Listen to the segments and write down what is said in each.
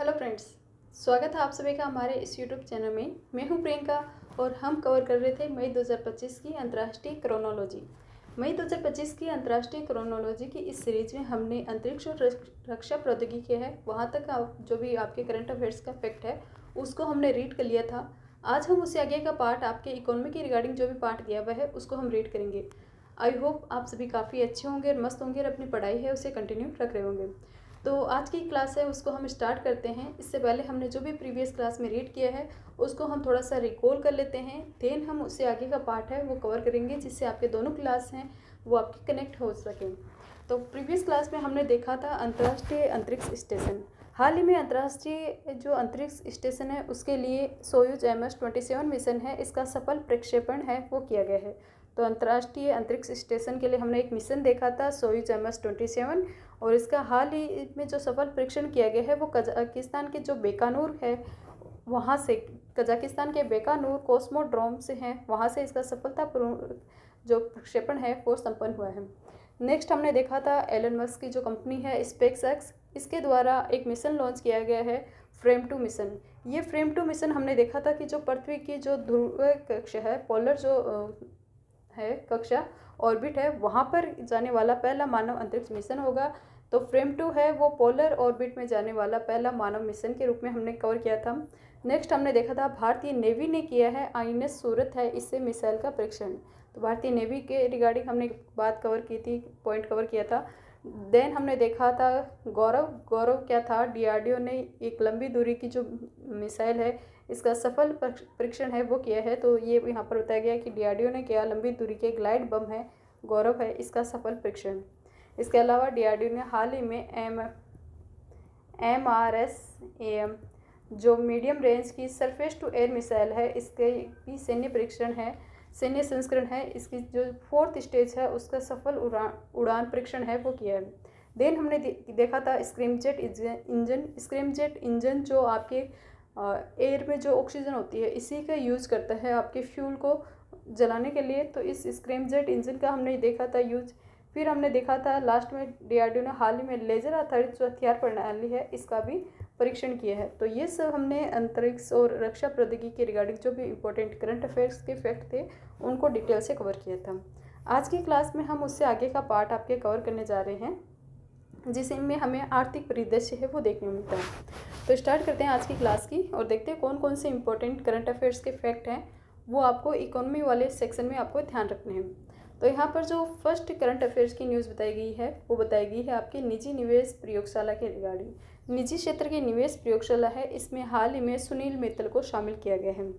Hello friends, स्वागत है आप सभी का हमारे इस यूट्यूब चैनल में। मैं हूं प्रियंका और हम कवर कर रहे थे मई 2025 की अंतर्राष्ट्रीय क्रोनोलॉजी। मई 2025 की अंतर्राष्ट्रीय क्रोनोलॉजी की इस सीरीज में हमने अंतरिक्ष और रक्षा प्रौद्योगिकी है वहां तक जो भी आपके करंट अफेयर्स का फैक्ट है उसको हमने रीड कर लिया था। आज हम उससे आगे का पार्ट, आपके इकोनॉमी के रिगार्डिंग जो भी पार्ट दिया हुआ है उसको हम रीड करेंगे। आई होप आप सभी काफ़ी अच्छे होंगे और मस्त होंगे और अपनी पढ़ाई है उसे कंटिन्यू रख रहे होंगे। तो आज की क्लास है उसको हम स्टार्ट करते हैं। इससे पहले हमने जो भी प्रीवियस क्लास में रीड किया है उसको हम थोड़ा सा रिकॉल कर लेते हैं, देन हम उससे आगे का पार्ट है वो कवर करेंगे, जिससे आपके दोनों क्लास हैं वो आपकी कनेक्ट हो सकें। तो प्रीवियस क्लास में हमने देखा था अंतर्राष्ट्रीय अंतरिक्ष स्टेशन। हाल ही में अंतर्राष्ट्रीय जो अंतरिक्ष स्टेशन है उसके लिए सोयूज MS-27 मिशन है, इसका सफल प्रक्षेपण है वो किया गया है। तो अंतर्राष्ट्रीय अंतरिक्ष स्टेशन के लिए हमने एक मिशन देखा था सोयूज MS-27, और इसका हाल ही में जो सफल परीक्षण किया गया है वो कजाकिस्तान के जो बेकानूर है वहाँ से, कजाकिस्तान के बेकानूर कॉस्मोड्रोम से है, वहाँ से इसका सफलतापूर्ण जो प्रक्षेपण है वो संपन्न हुआ है। नेक्स्ट हमने देखा था एलन मस्क की जो कंपनी है स्पेसएक्स, इसके द्वारा एक मिशन लॉन्च किया गया है फ्रेम 2 मिशन। ये फ्रेम 2 मिशन हमने देखा था कि जो पृथ्वी की जो ध्रुव कक्षा है, पोलर जो है कक्षा ऑर्बिट है, वहाँ पर जाने वाला पहला मानव अंतरिक्ष मिशन होगा। तो फ्रेम 2 है वो पोलर ऑर्बिट में जाने वाला पहला मानव मिशन के रूप में हमने कवर किया था। नेक्स्ट हमने देखा था भारतीय नेवी ने किया है INS सूरत है इससे मिसाइल का परीक्षण। तो भारतीय नेवी के रिगार्डिंग हमने बात कवर की थी, पॉइंट कवर किया था। देन हमने देखा था गौरव क्या था, DRDO ने एक लंबी दूरी की जो मिसाइल है इसका सफल परीक्षण है वो किया है। तो ये यहाँ पर बताया गया कि DRDO ने किया लंबी दूरी के ग्लाइड बम है गौरव है इसका सफल परीक्षण। इसके अलावा DRDO ने हाल ही में MRSAM जो मीडियम रेंज की सरफेस टू एयर मिसाइल है इसके भी सैन्य परीक्षण है, सैन्य संस्करण है, इसकी जो 4th स्टेज है उसका सफल उड़ान परीक्षण है वो किया है। देन हमने देखा था स्क्रीमजेट इंजन जो आपके एयर में जो ऑक्सीजन होती है इसी का यूज़ करता है आपके फ्यूल को जलाने के लिए। तो इस स्क्रीमजेट इंजन का हमने देखा था यूज। फिर हमने देखा था लास्ट में DRDO ने हाल ही में लेजर आधारित जो हथियार प्रणाली है इसका भी परीक्षण किया है। तो ये सब हमने अंतरिक्ष और रक्षा प्रौद्योगिकी के रिगार्डिंग जो भी इंपॉर्टेंट करंट अफेयर्स के फैक्ट थे उनको डिटेल से कवर किया था। आज की क्लास में हम उससे आगे का पार्ट आपके कवर करने जा रहे हैं जिसमें हमें आर्थिक परिदृश्य है वो देखने को मिलता है। तो स्टार्ट करते हैं आज की क्लास की और देखते हैं कौन कौन से इंपॉर्टेंट करंट अफेयर्स के फैक्ट हैं वो आपको इकोनॉमी वाले सेक्शन में आपको ध्यान रखने हैं। तो यहाँ पर जो फर्स्ट करंट अफेयर्स की न्यूज़ बताई गई है वो बताई गई है आपके निजी निवेश प्रयोगशाला के रिगार्डिंग। निजी क्षेत्र की निवेश प्रयोगशाला है, इसमें हाल ही में सुनील मित्तल को शामिल किया गया है।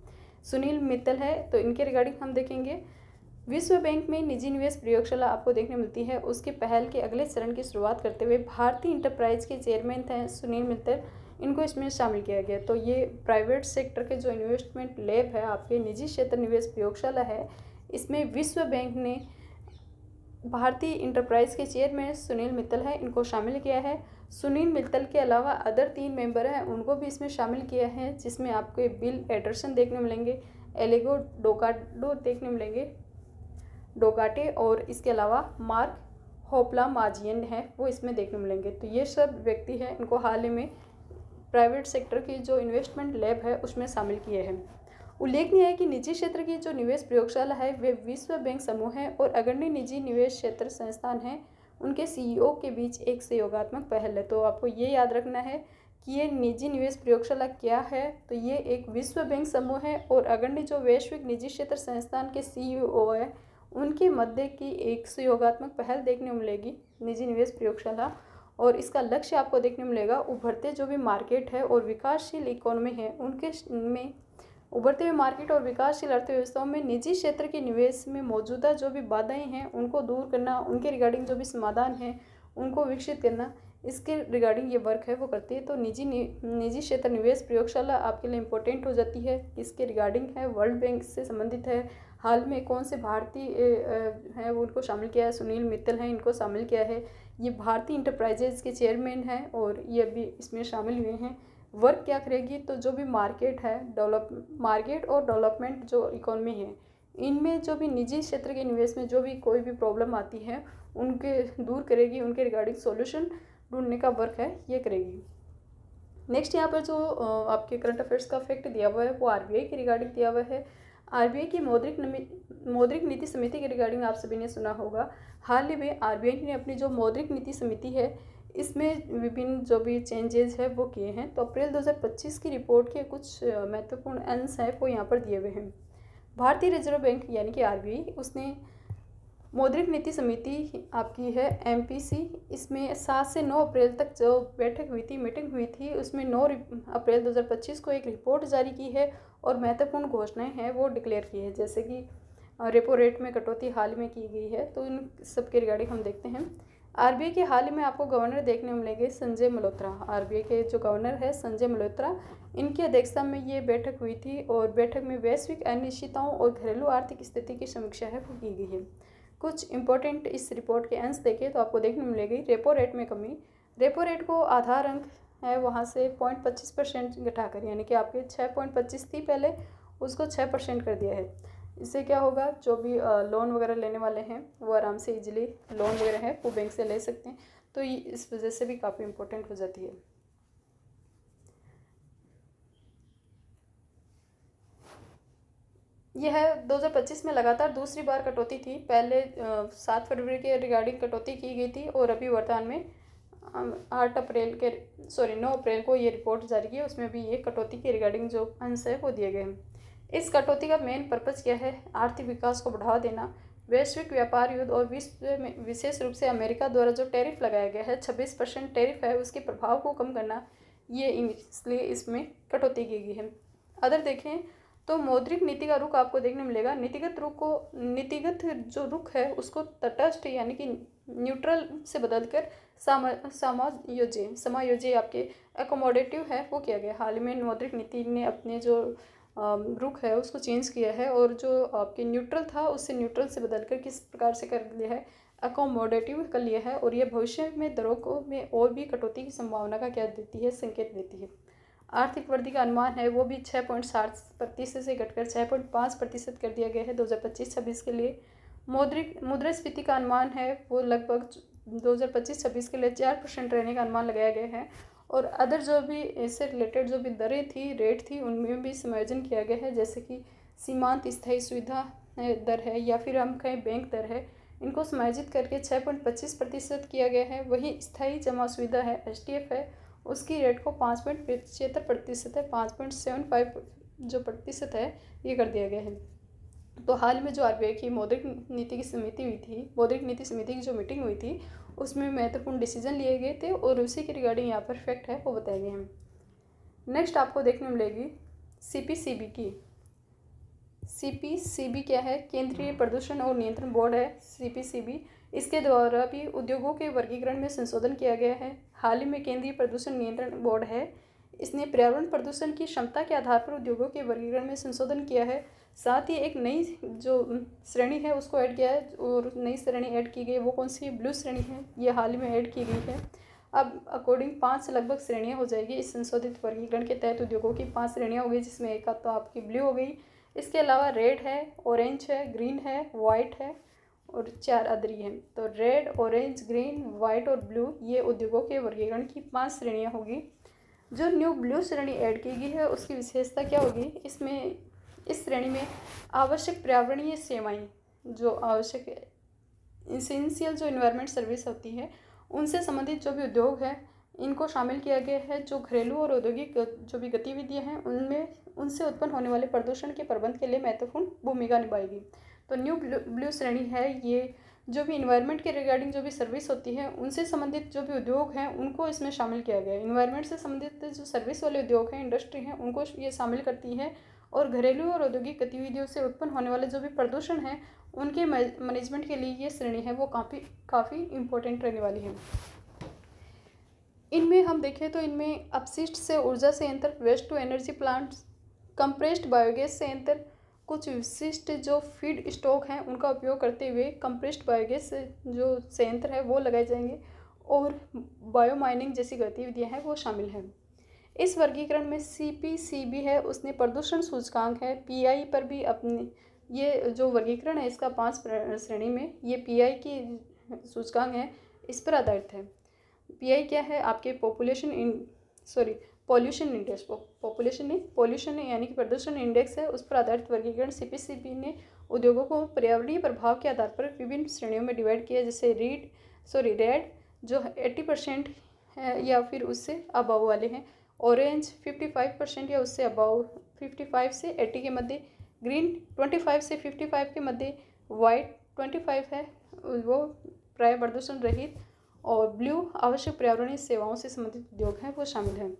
सुनील मित्तल है तो इनके रिगार्डिंग हम देखेंगे। विश्व बैंक में निजी निवेश प्रयोगशाला आपको देखने मिलती है, उसके पहल के अगले चरण की शुरुआत करते हुए भारतीय इंटरप्राइज के चेयरमैन थे सुनील मित्तल, इनको इसमें शामिल किया गया। तो ये प्राइवेट सेक्टर के जो इन्वेस्टमेंट लैब है आपके निजी क्षेत्र निवेश प्रयोगशाला है, इसमें विश्व बैंक ने भारतीय इंटरप्राइज के चेयरमैन सुनील मित्तल है इनको शामिल किया है। सुनील मित्तल के अलावा अदर 3 मेंबर हैं उनको भी इसमें शामिल किया है, जिसमें आपको बिल एडरसन देखने मिलेंगे, एलिगो डोकाडो देखने मिलेंगे डोगाटे, और इसके अलावा मार्क होपला माजियन है वो इसमें देखने मिलेंगे। तो ये सब व्यक्ति हैं, इनको हाल ही में प्राइवेट सेक्टर की जो इन्वेस्टमेंट लैब है उसमें शामिल किए हैं। उल्लेखनीय है कि निजी क्षेत्र की जो निवेश प्रयोगशाला है वे विश्व बैंक समूह है और अग्रणी निजी निवेश क्षेत्र संस्थान हैं उनके CEO के बीच एक सहयोगात्मक पहल है। तो आपको ये याद रखना है कि ये निजी निवेश प्रयोगशाला क्या है, तो ये एक विश्व बैंक समूह है और अग्रणी जो वैश्विक निजी क्षेत्र संस्थान के CEO है उनके मध्य की एक सहयोगात्मक पहल देखने को मिलेगी निजी निवेश प्रयोगशाला। और इसका लक्ष्य आपको देखने मिलेगा उभरते जो भी मार्केट है और विकासशील इकोनॉमी है उनके में, उभरते हुए मार्केट और विकासशील अर्थव्यवस्थाओं में निजी क्षेत्र के निवेश में मौजूदा जो भी बाधाएं हैं उनको दूर करना, उनके रिगार्डिंग जो भी समाधान है उनको विकसित करना, इसके रिगार्डिंग ये वर्क है वो करती है। तो निजी क्षेत्र निवेश प्रयोगशाला आपके लिए इम्पोर्टेंट हो जाती है। इसके रिगार्डिंग है वर्ल्ड बैंक से संबंधित है। हाल में कौन से भारतीय हैं वो उनको शामिल किया है, सुनील मित्तल हैं इनको शामिल किया है। ये भारतीय इंटरप्राइजेज के चेयरमैन हैं और ये अभी इसमें शामिल हुए हैं। वर्क क्या करेगी, तो जो भी मार्केट है मार्केट और डेवलपमेंट जो इकोनॉमी है इनमें जो भी निजी क्षेत्र के निवेश में जो भी कोई भी प्रॉब्लम आती है उनके दूर करेगी, उनके रिगार्डिंग सॉल्यूशन ढूंढने का वर्क है ये करेगी। नेक्स्ट यहाँ पर जो आपके करंट अफेयर्स का फैक्ट दिया हुआ है वो आरबीआई के रिगार्डिंग दिया हुआ है। आरबीआई की मौद्रिक नीति समिति के रिगार्डिंग आप सभी ने सुना होगा। हाल ही में आरबीआई ने अपनी जो मौद्रिक नीति समिति है इसमें विभिन्न जो भी चेंजेस है वो किए हैं। तो अप्रैल 2025 की रिपोर्ट के कुछ महत्वपूर्ण अंश हैं वो यहाँ पर दिए हुए हैं। भारतीय रिजर्व बैंक यानी कि आरबीआई उसने मौद्रिक नीति समिति आपकी है एमपीसी, इसमें 7 से 9 अप्रैल तक जो मीटिंग हुई थी उसमें 9 अप्रैल 2025 को एक रिपोर्ट जारी की है और महत्वपूर्ण घोषणाएं हैं वो डिक्लेयर की है। जैसे कि रेपो रेट में कटौती हाल में की गई है, तो इन सब के रिगार्डिंग हम देखते हैं। आरबीआई के हाल ही में आपको गवर्नर देखने को मिलेंगे संजय मल्होत्रा। आरबीआई के जो गवर्नर है संजय मल्होत्रा, इनकी अध्यक्षता में ये बैठक हुई थी और बैठक में वैश्विक अनिश्चितताओं और घरेलू आर्थिक स्थिति की समीक्षा है वो की गई है। कुछ इंपॉर्टेंट इस रिपोर्ट के अंश देखें तो आपको देखने मिलेगी रेपो रेट में कमी। रेपो रेट को आधार अंक है वहाँ से 0.25% घटाकर, यानी कि आपके 6.25 थी पहले, उसको 6% कर दिया है। इससे क्या होगा, जो भी लोन वगैरह लेने वाले हैं वो आराम से इजीली लोन वगैरह है वो बैंक से ले सकते हैं। तो ये इस वजह से भी काफ़ी इम्पोर्टेंट हो जाती है। यह 2025 में लगातार दूसरी बार कटौती थी। पहले 7 फरवरी के रिगार्डिंग कटौती की गई थी और अभी वर्तमान में 9 अप्रैल को ये रिपोर्ट जारी की, उसमें भी ये कटौती के रिगार्डिंग जो अंश है वो दिए गए हैं। इस कटौती का मेन पर्पज़ क्या है, आर्थिक विकास को बढ़ावा देना, वैश्विक व्यापार युद्ध और विश्व में विशेष रूप से अमेरिका द्वारा जो टैरिफ लगाया गया है 26% टैरिफ है उसके प्रभाव को कम करना, ये इसलिए इसमें कटौती की गई है। अदर देखें तो मौद्रिक नीति का रुख आपको देखने मिलेगा। नीतिगत जो रुख है उसको तटस्थ यानी कि न्यूट्रल से बदलकर समायोज्य आपके अकोमोडेटिव है वो किया गया। हाल ही में मौद्रिक नीति ने अपने जो रुख है उसको चेंज किया है और जो आपके न्यूट्रल था उससे न्यूट्रल से बदलकर किस प्रकार से कर दिया है, अकोमोडेटिव कर लिया है। और ये भविष्य में दरों को में और भी कटौती की संभावना का क्या देती है, संकेत देती है। आर्थिक वृद्धि का अनुमान है वो भी 6.7% से घटकर 6.5% कर दिया गया है 2025-26 के लिए। मुद्रास्फीति का अनुमान है वो लगभग 2025-26 के लिए 4% रहने का अनुमान लगाया गया है। और अदर जो भी इससे रिलेटेड जो भी दरें थी, रेट थी, उनमें भी समायोजन किया गया है। जैसे कि सीमांत स्थायी सुविधा दर है या फिर हम कहें बैंक दर है, इनको समायोजित करके 6.25% किया गया है। वही स्थायी जमा सुविधा है STF है, उसकी रेट को 5.75% है, 5.75 जो प्रतिशत है ये कर दिया गया है। तो हाल में जो आरबीआई की मौद्रिक नीति समिति की जो मीटिंग हुई थी उसमें महत्वपूर्ण डिसीजन लिए गए थे और उसी के रिगार्डिंग यहाँ पर फैक्ट है वो बताए गए हैं। नेक्स्ट आपको देखने मिलेगी CPCB की। CPCB क्या है, केंद्रीय प्रदूषण और नियंत्रण बोर्ड है CPCB। इसके द्वारा भी उद्योगों के वर्गीकरण में संशोधन किया गया है। हाल ही में केंद्रीय प्रदूषण नियंत्रण बोर्ड है, इसने पर्यावरण प्रदूषण की क्षमता के आधार पर उद्योगों के वर्गीकरण में संशोधन किया है। साथ ही एक नई जो श्रेणी है उसको ऐड किया है और नई श्रेणी ऐड की गई, वो कौन सी, ब्लू श्रेणी है, ये हाल ही में ऐड की गई है। अब अकॉर्डिंग 5 लगभग श्रेणियाँ हो जाएगी इस संशोधित वर्गीकरण के तहत। उद्योगों की 5 श्रेणियाँ हो गई, जिसमें एक तो आपकी ब्लू हो गई, इसके अलावा रेड है, ऑरेंज है, ग्रीन है, वाइट है और 4 अदरी हैं। तो रेड, ऑरेंज, ग्रीन, वाइट और ब्लू ये उद्योगों के वर्गीकरण की 5 श्रेणियाँ होगी। जो न्यू ब्लू श्रेणी ऐड की गई है उसकी विशेषता क्या होगी, इसमें इस श्रेणी में आवश्यक पर्यावरणीय सेवाएं, जो आवश्यक इसेंशियल जो इन्वायरमेंट सर्विस होती है उनसे संबंधित जो भी उद्योग है इनको शामिल किया गया है। जो घरेलू और औद्योगिक जो भी गतिविधियां हैं उनमें उनसे उत्पन्न होने वाले प्रदूषण के प्रबंध के लिए महत्वपूर्ण भूमिका निभाएगी। तो न्यू ब्लू श्रेणी है, ये जो भी इन्वायरमेंट के रिगार्डिंग जो भी सर्विस होती है उनसे संबंधित जो भी उद्योग हैं उनको इसमें शामिल किया गया है। इन्वायरमेंट से संबंधित जो सर्विस वाले उद्योग हैं, इंडस्ट्री हैं, उनको ये शामिल करती है। और घरेलू और औद्योगिक गतिविधियों से उत्पन्न होने वाले जो भी प्रदूषण है उनके मैनेजमेंट के लिए ये श्रेणी है वो काफ़ी इम्पोर्टेंट रहने वाली है। इनमें हम देखें तो इनमें अपशिष्ट से ऊर्जा संयंत्र, waste to energy plants, compressed biogas संयंत्र, कुछ विशिष्ट जो फीड स्टॉक हैं उनका उपयोग करते हुए कंप्रेस्ड बायोगैस जो संयंत्र है वो लगाए जाएंगे और बायो माइनिंग जैसी गतिविधियां हैं वो शामिल हैं। इस वर्गीकरण में CPCB है, उसने प्रदूषण सूचकांक है PI पर भी अपनी, ये जो वर्गीकरण है इसका 5 श्रेणी में ये PI की सूचकांक है इस पर आधारित है। PI क्या है, आपके पॉल्यूशन इंडेक्स, पॉपुलेशन नहीं, पॉल्यूशन यानी कि प्रदूषण इंडेक्स है, उस पर आधारित वर्गीकरण सीपीसीबी ने उद्योगों को पर्यावरणीय प्रभाव के आधार पर विभिन्न श्रेणियों में डिवाइड किया, जैसे रेड जो 80% है या फिर उससे अबव वाले हैं, ऑरेंज 55% या उससे अबव 55 से 80 के मध्य, ग्रीन 25 से 55 के मध्य, वाइट 25 है वो प्राय प्रदूषण रहित, और ब्लू आवश्यक पर्यावरणीय सेवाओं से संबंधित उद्योग हैं वो शामिल हैं।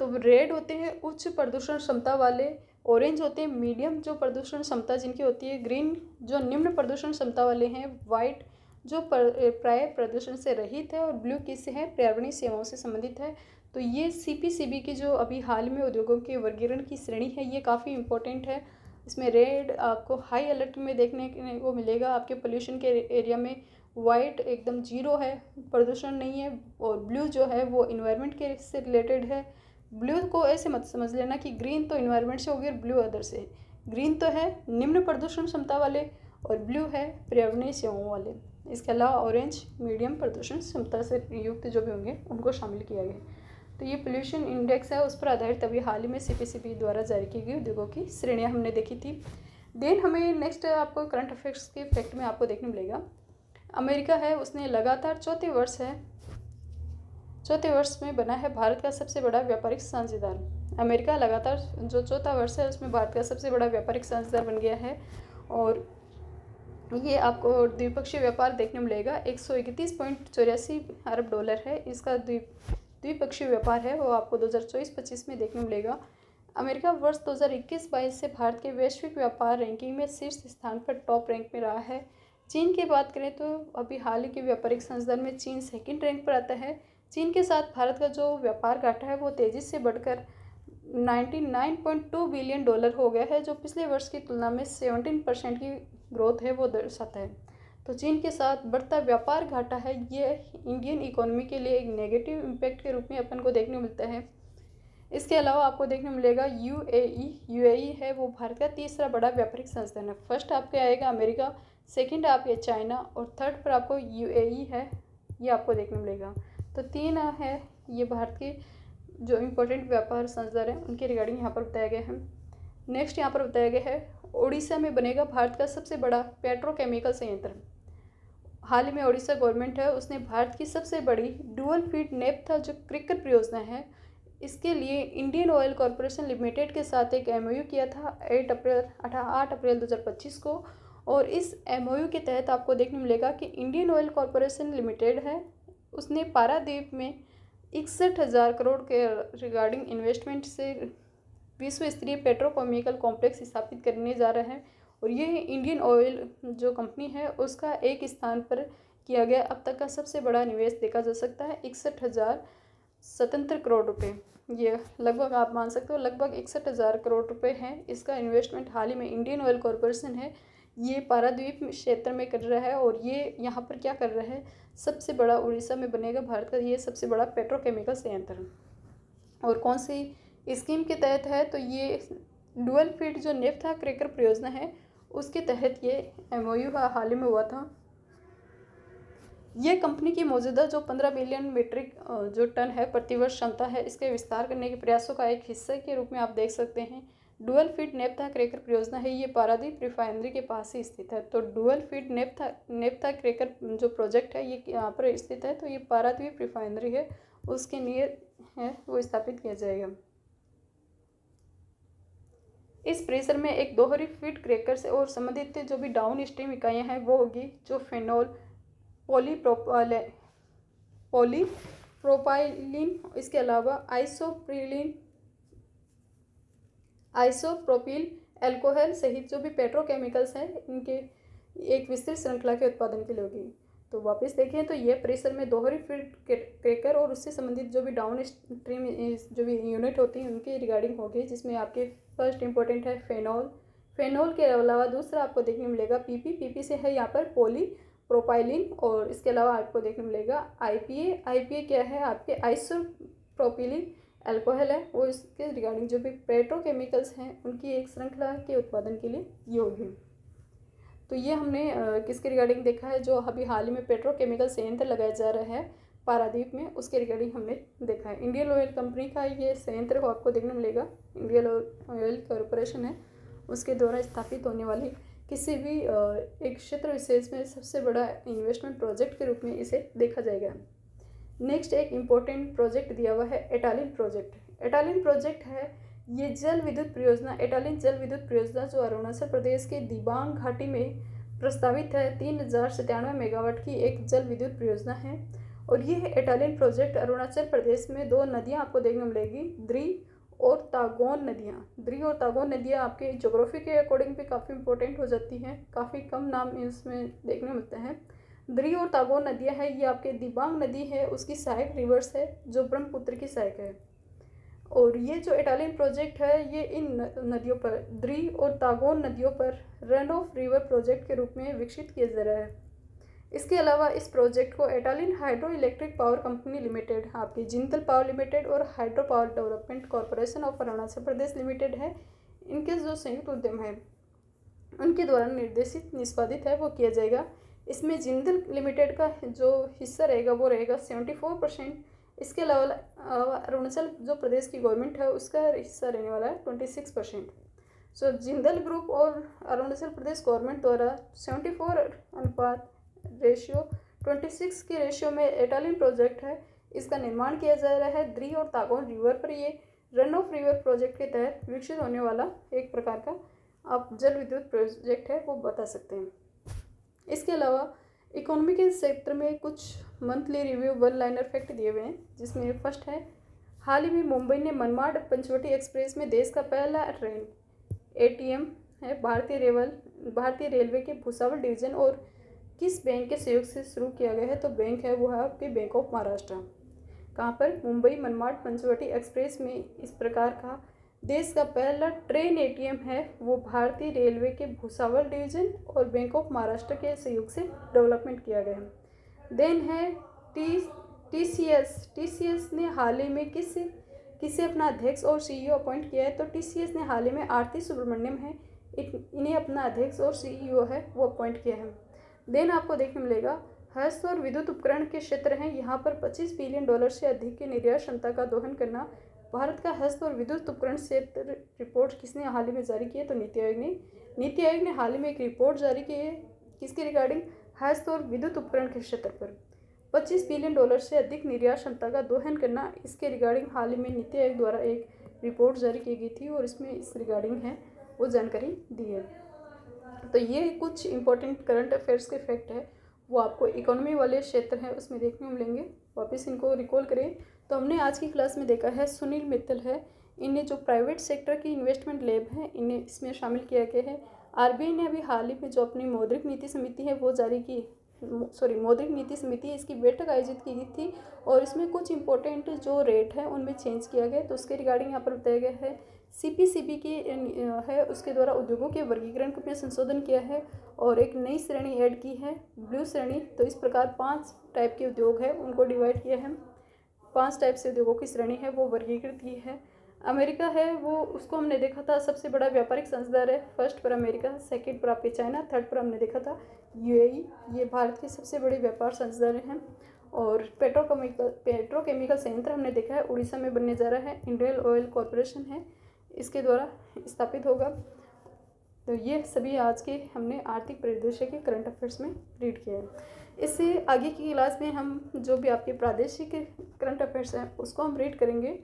तो रेड होते हैं उच्च प्रदूषण क्षमता वाले, ऑरेंज होते हैं मीडियम जो प्रदूषण क्षमता जिनकी होती है, ग्रीन जो निम्न प्रदूषण क्षमता वाले हैं, वाइट जो प्राय प्रदूषण से रहित है, और ब्लू किससे है, पर्यावरणीय सेवाओं से संबंधित है। तो ये सीपीसीबी की जो अभी हाल में उद्योगों के वर्गीकरण की श्रेणी है ये काफ़ी इंपॉर्टेंट है। इसमें रेड आपको हाई अलर्ट में देखने को मिलेगा आपके पोल्यूशन के एरिया में, वाइट एकदम जीरो है, प्रदूषण नहीं है, और ब्लू जो है वो इन्वायरमेंट के से रिलेटेड है। ब्लू को ऐसे मत समझ लेना कि ग्रीन तो इन्वायरमेंट से हो गया, ब्लू अदर से। ग्रीन तो है निम्न प्रदूषण क्षमता वाले, और ब्लू है पर्यावरणीय सेवाओं वाले। इसके अलावा ऑरेंज मीडियम प्रदूषण क्षमता से युक्त जो भी होंगे उनको शामिल किया गया। तो ये पोल्यूशन इंडेक्स है, उस पर आधारित अभी हाल ही में सीपीसीबी द्वारा जारी की गई उद्योगों की श्रेणियाँ हमने देखी थी। देन हमें नेक्स्ट आपको करंट अफेयर्स के फैक्ट में आपको देखने मिलेगा, अमेरिका है उसने लगातार चौथे वर्ष में बना है भारत का सबसे बड़ा व्यापारिक साझेदार। अमेरिका लगातार जो चौथा वर्ष है उसमें भारत का सबसे बड़ा व्यापारिक साझेदार बन गया है, और ये आपको द्विपक्षीय व्यापार देखने मिलेगा। 131.84 अरब डॉलर है इसका द्विपक्षीय व्यापार है, वो आपको 2024-25 में देखने मिलेगा। अमेरिका वर्ष 2021-22 से भारत के वैश्विक व्यापार रैंकिंग में शीर्ष स्थान पर टॉप रैंक में रहा है। चीन की बात करें तो अभी हाल ही के व्यापारिक साझेदार में चीन सेकंड रैंक पर आता है। चीन के साथ भारत का जो व्यापार घाटा है वो तेज़ी से बढ़कर 99.2 बिलियन डॉलर हो गया है, जो पिछले वर्ष की तुलना में 17% की ग्रोथ है वो दर्शाता है। तो चीन के साथ बढ़ता व्यापार घाटा है ये इंडियन इकोनॉमी के लिए एक नेगेटिव इम्पैक्ट के रूप में अपन को देखने मिलता है। इसके अलावा आपको देखने मिलेगा यूएई है वो भारत का तीसरा बड़ा व्यापारिक संस्थान है। फर्स्ट आपके आएगा अमेरिका, सेकंड आपके चाइना, और थर्ड पर आपको यूएई है ये आपको देखने मिलेगा। तो 3 है ये भारत के जो इम्पोर्टेंट व्यापार संस्थान हैं उनके रिगार्डिंग यहाँ पर बताया गया है। नेक्स्ट यहाँ पर बताया गया है उड़ीसा में बनेगा भारत का सबसे बड़ा पेट्रोकेमिकल संयंत्र। हाल ही में उड़ीसा गवर्नमेंट है उसने भारत की सबसे बड़ी डुअल फीड नेप्था जो क्रिकर परियोजना है इसके लिए इंडियन ऑयल कॉरपोरेशन लिमिटेड के साथ एक एमओयू किया था 8 अप्रैल 2025 को, और इस एमओयू के तहत आपको देखने मिलेगा कि इंडियन ऑयल कॉरपोरेशन लिमिटेड है उसने पारादीप में 61,000 करोड़ के रिगार्डिंग इन्वेस्टमेंट से विश्व स्तरीय पेट्रोकेमिकल कॉम्प्लेक्स स्थापित करने जा रहा है, और ये इंडियन ऑयल जो कंपनी है उसका एक स्थान पर किया गया अब तक का सबसे बड़ा निवेश देखा जा सकता है 61,000 स्वतंत्र करोड़ रुपए। ये लगभग आप मान सकते हो लगभग 61,000 करोड़ रुपए हैं इसका इन्वेस्टमेंट हाल ही में इंडियन ऑयल कॉरपोरेशन है ये पारादीप क्षेत्र में कर रहा है, और ये यहाँ पर क्या कर रहा है, सबसे बड़ा उड़ीसा में बनेगा भारत का ये सबसे बड़ा पेट्रोकेमिकल संयंत्र। और कौन सी स्कीम के तहत है, तो ये डुअल फीड जो नेफ्था क्रैकर परियोजना है उसके तहत ये एमओयू हाल ही में हुआ था। ये कंपनी की मौजूदा जो 15 बिलियन मीट्रिक जो टन है प्रतिवर्ष क्षमता है इसके विस्तार करने के प्रयासों का एक हिस्से के रूप में आप देख सकते हैं। डुअल फीड नेफ्था क्रैकर परियोजना है ये पारादीप रिफाइनरी के पास ही स्थित है। तो डुअल फीड नेफ्था क्रैकर जो प्रोजेक्ट है ये यहाँ पर स्थित है, तो ये पारादीप रिफाइनरी है उसके नियर है वो स्थापित किया जाएगा। इस प्रेशर में एक दोहरी फीड क्रैकर से और संबंधित जो भी डाउन स्ट्रीम इकाइयाँ हैं वो होगी जो फेनॉल पॉलीप्रोपाइलिन, इसके अलावा आइसोप्रोपिल एल्कोहल सहित जो भी पेट्रोकेमिकल्स हैं इनके एक विस्तृत श्रृंखला के उत्पादन के लिए होगी। तो वापस देखें तो ये प्रेशर में दोहरी फीड क्रैकर और उससे संबंधित जो भी डाउन स्ट्रीम जो भी यूनिट होती हैं उनकी रिगार्डिंग होगी, जिसमें आपके फर्स्ट इंपॉर्टेंट है फेनॉल के अलावा दूसरा आपको देखने मिलेगा पीपी से है यहाँ पर पॉलीप्रोपाइलिन, और इसके अलावा आपको देखने मिलेगा आईपीए क्या है आपके आइसोप्रोपिलीन अल्कोहल है वो इसके रिगार्डिंग जो भी पेट्रोकेमिकल्स हैं उनकी एक श्रृंखला के उत्पादन के लिए ये होगी। तो ये हमने किसके रिगार्डिंग देखा है, जो अभी हाल ही में पेट्रोकेमिकल संयंत्र लगाया जा रहा है पारादीप में, उसके रिगार्डिंग हमने देखा है। इंडियन ऑयल कंपनी का ये संयंत्र को आपको देखने मिलेगा, इंडियन ऑयल कॉरपोरेशन है, उसके द्वारा स्थापित होने वाली किसी भी एक क्षेत्र विशेष में सबसे बड़ा इन्वेस्टमेंट प्रोजेक्ट के रूप में इसे देखा जाएगा। नेक्स्ट एक इम्पोर्टेंट प्रोजेक्ट दिया हुआ है एटालिन प्रोजेक्ट। एटालिन प्रोजेक्ट है ये जल विद्युत परियोजना, एटालिन जल विद्युत परियोजना जो अरुणाचल प्रदेश के दिबांग घाटी में प्रस्तावित है, 3097 मेगावाट की एक जल विद्युत परियोजना है। और ये एटालिन प्रोजेक्ट अरुणाचल प्रदेश में 2 नदियाँ आपको देखने मिलेगी, द्री और तागोन नदियाँ। द्री और तागोन नदियाँ आपके ज्योग्राफी के अकॉर्डिंग भी काफ़ी इंपॉर्टेंट हो जाती हैं, काफ़ी कम नाम इसमें देखने मिलते हैं। द्री और तागोन नदियाँ हैं, ये आपके दिबांग नदी है उसकी सहायक रिवर्स है जो ब्रह्मपुत्र की सहायक है। और ये जो एटालिन प्रोजेक्ट है ये इन नदियों पर, द्री और तागोन नदियों पर रन ऑफ रिवर प्रोजेक्ट के रूप में विकसित किया जा रहा है। इसके अलावा इस प्रोजेक्ट को Etalin hydro electric power company limited, आपकी जिंदल पावर लिमिटेड और hydro power development corporation of Arunachal Pradesh limited है, इनके जो संयुक्त उद्यम है उनके द्वारा निर्देशित निष्पादित है वो किया जाएगा। इसमें जिंदल लिमिटेड का जो हिस्सा रहेगा वो रहेगा 74%। इसके अलावा अरुणाचल जो प्रदेश की गवर्नमेंट है उसका हिस्सा रहने वाला है 26%। सो जिंदल ग्रुप और अरुणाचल प्रदेश गवर्नमेंट द्वारा 74:26 के रेशियो में एटालिन प्रोजेक्ट है, इसका निर्माण किया जा रहा है। द्री और तागोन रिवर पर ये रन ऑफ रिवर प्रोजेक्ट के तहत विकसित होने वाला एक प्रकार का आप जल विद्युत प्रोजेक्ट है वो बता सकते हैं। इसके अलावा इकोनॉमी के क्षेत्र में कुछ monthly review one liner fact दिए हुए हैं, जिसमें फर्स्ट है हाल ही में मुंबई ने मनमाड पंचवटी एक्सप्रेस में देश का पहला ट्रेन एटीएम है भारतीय रेलवे के भुसावल डिवीजन और किस बैंक के सहयोग से शुरू किया गया है, तो बैंक है वो है आपके बैंक ऑफ महाराष्ट्र। कहाँ पर? मुंबई मनमाड पंचवटी एक्सप्रेस में इस प्रकार का देश का पहला ट्रेन एटीएम है वो भारतीय रेलवे के भुसावल डिवीजन और बैंक ऑफ महाराष्ट्र के सहयोग से डेवलपमेंट किया गया है। देन है टीसीएस ने हाल ही में किसे अपना अध्यक्ष और सीईओ अपॉइंट किया है, तो टीसीएस ने हाल ही में आरती सुब्रमण्यम है इन्हें अपना अध्यक्ष और सीईओ है वो अपॉइंट किया है। देन आपको देखने मिलेगा हस्त और विद्युत उपकरण के क्षेत्र हैं, यहाँ पर $25 बिलियन से अधिक की निर्यात क्षमता का दोहन करना। भारत का हस्त और विद्युत उपकरण क्षेत्र रिपोर्ट किसने हाल ही में जारी की है, तो नीति आयोग ने हाल ही में एक रिपोर्ट जारी की है किसके रिगार्डिंग, हस्त और विद्युत उपकरण के क्षेत्र पर $25 बिलियन से अधिक निर्यात क्षमता का दोहन करना। इसके रिगार्डिंग हाल ही में नीति आयोग द्वारा एक रिपोर्ट जारी की गई थी और इसमें इस रिगार्डिंग है वो जानकारी दी है। तो ये कुछ इंपॉर्टेंट करंट अफेयर्स के फैक्ट है वो आपको इकोनॉमी वाले क्षेत्र हैं उसमें देखने को मिलेंगे। वापस इनको रिकॉल करें तो हमने आज की क्लास में देखा है सुनील मित्तल है, इन्हें जो प्राइवेट सेक्टर की इन्वेस्टमेंट लैब है इन्हें इसमें शामिल किया गया है। आरबीआई ने अभी हाल ही में जो अपनी मौद्रिक नीति समिति है वो जारी की, मौद्रिक नीति समिति इसकी बैठक आयोजित की गई थी और इसमें कुछ इंपॉर्टेंट जो रेट है उनमें चेंज किया गया। तो उसके रिगार्डिंग यहाँ पर बताया गया है सीपीसीबी की है उसके द्वारा उद्योगों के वर्गीकरण में संशोधन किया है और एक नई श्रेणी ऐड की है, ब्लू श्रेणी। तो इस प्रकार 5 टाइप के उद्योग है उनको डिवाइड किया है, 5 टाइप से उद्योगों की श्रेणी है वो वर्गीकृत की है। अमेरिका है वो उसको हमने देखा था सबसे बड़ा व्यापारिक संस्थान है, फर्स्ट पर अमेरिका, सेकंड पर आपके चाइना, थर्ड पर हमने देखा था यूएई, ये भारत के सबसे बड़े व्यापार संस्थान हैं। और पेट्रोकेमिकल संयंत्र हमने देखा है उड़ीसा में बनने जा रहा है, इंडियन ऑयल कॉरपोरेशन है इसके द्वारा स्थापित होगा। तो ये सभी आज के हमने आर्थिक परिदृश्य के करंट अफेयर्स में रीड किया है। इससे आगे की क्लास में हम जो भी आपके प्रादेशिक करंट अफेयर्स हैं उसको हम रीड करेंगे।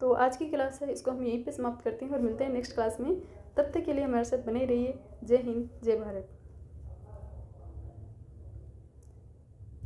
तो आज की क्लास है इसको हम यहीं पे समाप्त करते हैं और मिलते हैं नेक्स्ट क्लास में। तब तक के लिए हमारे साथ बने रहिए। जय हिंद, जय भारत।